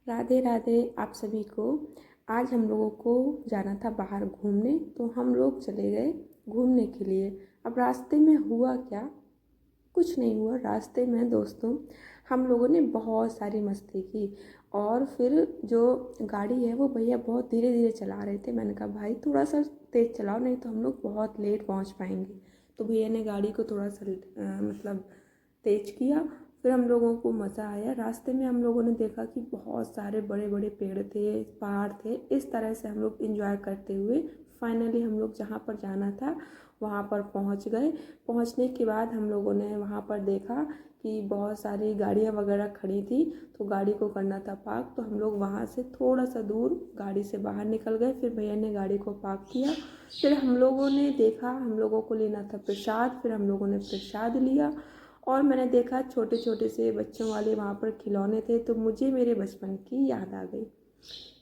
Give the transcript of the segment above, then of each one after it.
राधे राधे आप सभी को। आज हम लोगों को जाना था बाहर घूमने, तो हम लोग चले गए घूमने के लिए। अब रास्ते में हुआ क्या, कुछ नहीं हुआ। रास्ते में दोस्तों हम लोगों ने बहुत सारी मस्ती की, और फिर जो गाड़ी है वो भैया बहुत धीरे धीरे चला रहे थे। मैंने कहा भाई थोड़ा सा तेज़ चलाओ, नहीं तो हम लोग बहुत लेट पहुंच पाएंगे। तो भैया ने गाड़ी को थोड़ा सा मतलब तेज किया। फिर हम लोगों को मज़ा आया। रास्ते में हम लोगों ने देखा कि बहुत सारे बड़े बड़े पेड़ थे, पहाड़ थे। इस तरह से हम लोग इंजॉय करते हुए फाइनली हम लोग जहाँ पर जाना था वहाँ पर पहुँच गए। पहुँचने के बाद हम लोगों ने वहाँ पर देखा कि बहुत सारी गाड़ियाँ वगैरह खड़ी थी, तो गाड़ी को करना था पार्क। तो हम लोग वहाँ से थोड़ा सा दूर गाड़ी से बाहर निकल गए। फिर भैया ने गाड़ी को पार्क किया। फिर हम लोगों ने देखा, हम लोगों को लेना था प्रसाद। फिर हम लोगों ने प्रसाद लिया, और मैंने देखा छोटे छोटे से बच्चों वाले वहाँ पर खिलौने थे, तो मुझे मेरे बचपन की याद आ गई।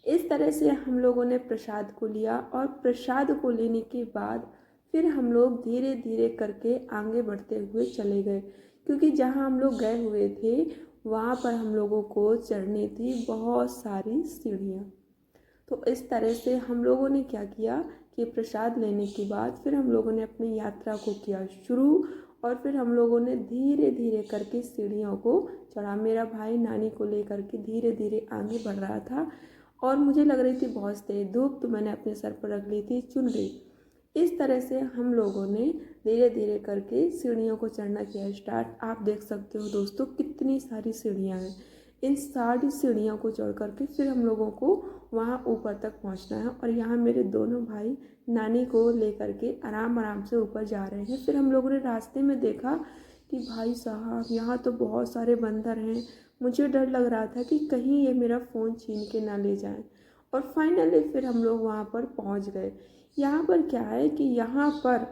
इस तरह से हम लोगों ने प्रसाद को लिया, और प्रसाद को लेने के बाद फिर हम लोग धीरे धीरे करके आगे बढ़ते हुए चले गए, क्योंकि जहाँ हम लोग गए हुए थे वहाँ पर हम लोगों को चढ़नी थी बहुत सारी सीढ़ियाँ। तो इस तरह से हम लोगों ने क्या किया कि प्रसाद लेने के बाद फिर हम लोगों ने अपनी यात्रा को किया शुरू, और फिर हम लोगों ने धीरे धीरे करके सीढ़ियों को चढ़ा। मेरा भाई नानी को लेकर के धीरे धीरे आगे बढ़ रहा था, और मुझे लग रही थी बहुत तेज धूप, तो मैंने अपने सर पर रख ली थी चुनरी। इस तरह से हम लोगों ने धीरे धीरे करके सीढ़ियों को चढ़ना किया स्टार्ट। आप देख सकते हो दोस्तों कितनी सारी सीढ़ियाँ हैं। इन सारी सीढ़ियों को चढ़ करके फिर हम लोगों को वहाँ ऊपर तक पहुँचना है। और यहाँ मेरे दोनों भाई नानी को लेकर के आराम आराम से ऊपर जा रहे हैं। फिर हम लोगों ने रास्ते में देखा कि भाई साहब यहाँ तो बहुत सारे बंदर हैं। मुझे डर लग रहा था कि कहीं ये मेरा फ़ोन छीन के ना ले जाएं। और फाइनली फिर हम लोग वहाँ पर पहुँच गए। यहाँ पर क्या है कि यहाँ पर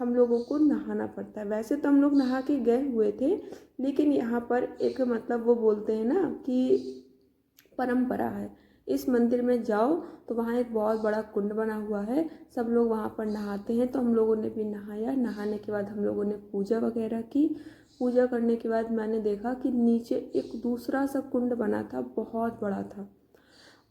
हम लोगों को नहाना पड़ता है। वैसे तो हम लोग नहा के गए हुए थे, लेकिन यहाँ पर एक मतलब वो बोलते हैं ना कि परंपरा है, इस मंदिर में जाओ तो वहाँ एक बहुत बड़ा कुंड बना हुआ है, सब लोग वहाँ पर नहाते हैं। तो हम लोगों ने भी नहाया। नहाने के बाद हम लोगों ने पूजा वगैरह की। पूजा करने के बाद मैंने देखा कि नीचे एक दूसरा सा कुंड बना था, बहुत बड़ा था।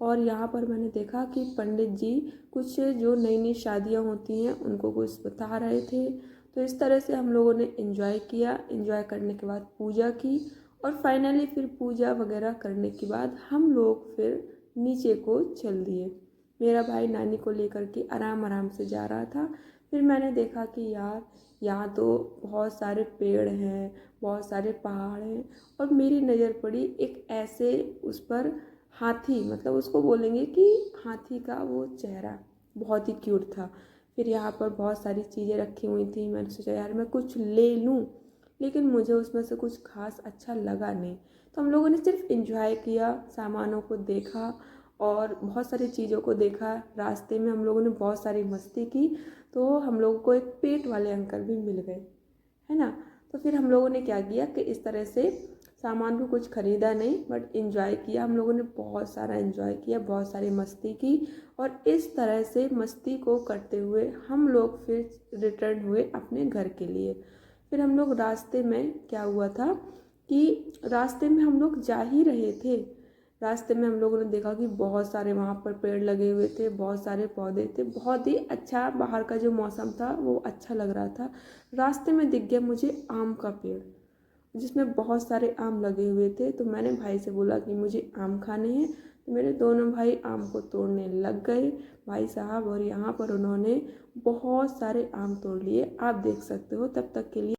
और यहाँ पर मैंने देखा कि पंडित जी कुछ जो नई नई शादियाँ होती हैं उनको कुछ बता रहे थे। तो इस तरह से हम लोगों ने एंजॉय किया। एंजॉय करने के बाद पूजा की, और फाइनली फिर पूजा वगैरह करने के बाद हम लोग फिर नीचे को चल दिए। मेरा भाई नानी को लेकर के आराम आराम से जा रहा था। फिर मैंने देखा कि यार यहाँ तो बहुत सारे पेड़ हैं, बहुत सारे पहाड़ हैं, और मेरी नज़र पड़ी एक ऐसे उस पर हाथी, मतलब उसको बोलेंगे कि हाथी का वो चेहरा बहुत ही क्यूट था। फिर यहाँ पर बहुत सारी चीज़ें रखी हुई थी। मैंने सोचा यार मैं कुछ ले लूँ, लेकिन मुझे उसमें से कुछ खास अच्छा लगा नहीं। तो हम लोगों ने सिर्फ एंजॉय किया, सामानों को देखा और बहुत सारी चीज़ों को देखा। रास्ते में हम लोगों ने बहुत सारी मस्ती की। तो हम लोगों को एक पेट वाले अंकल भी मिल गए, है ना। तो फिर हम लोगों ने क्या किया कि इस तरह से सामान भी कुछ ख़रीदा नहीं, बट एंजॉय किया। हम लोगों ने बहुत सारा एंजॉय किया, बहुत सारी मस्ती की, और इस तरह से मस्ती को करते हुए हम लोग फिर रिटर्न हुए अपने घर के लिए। फिर हम लोग रास्ते में क्या हुआ था कि रास्ते में हम लोग जा ही रहे थे, रास्ते में हम लोगों ने देखा कि बहुत सारे वहाँ पर पेड़ लगे हुए थे, बहुत सारे पौधे थे, बहुत ही अच्छा बाहर का जो मौसम था वो अच्छा लग रहा था। रास्ते में दिख गया मुझे आम का पेड़, जिसमें बहुत सारे आम लगे हुए थे। तो मैंने भाई से बोला कि मुझे आम खाने हैं। तो मेरे दोनों भाई आम को तोड़ने लग गए भाई साहब, और यहाँ पर उन्होंने बहुत सारे आम तोड़ लिए। आप देख सकते हो। तब तक के लिए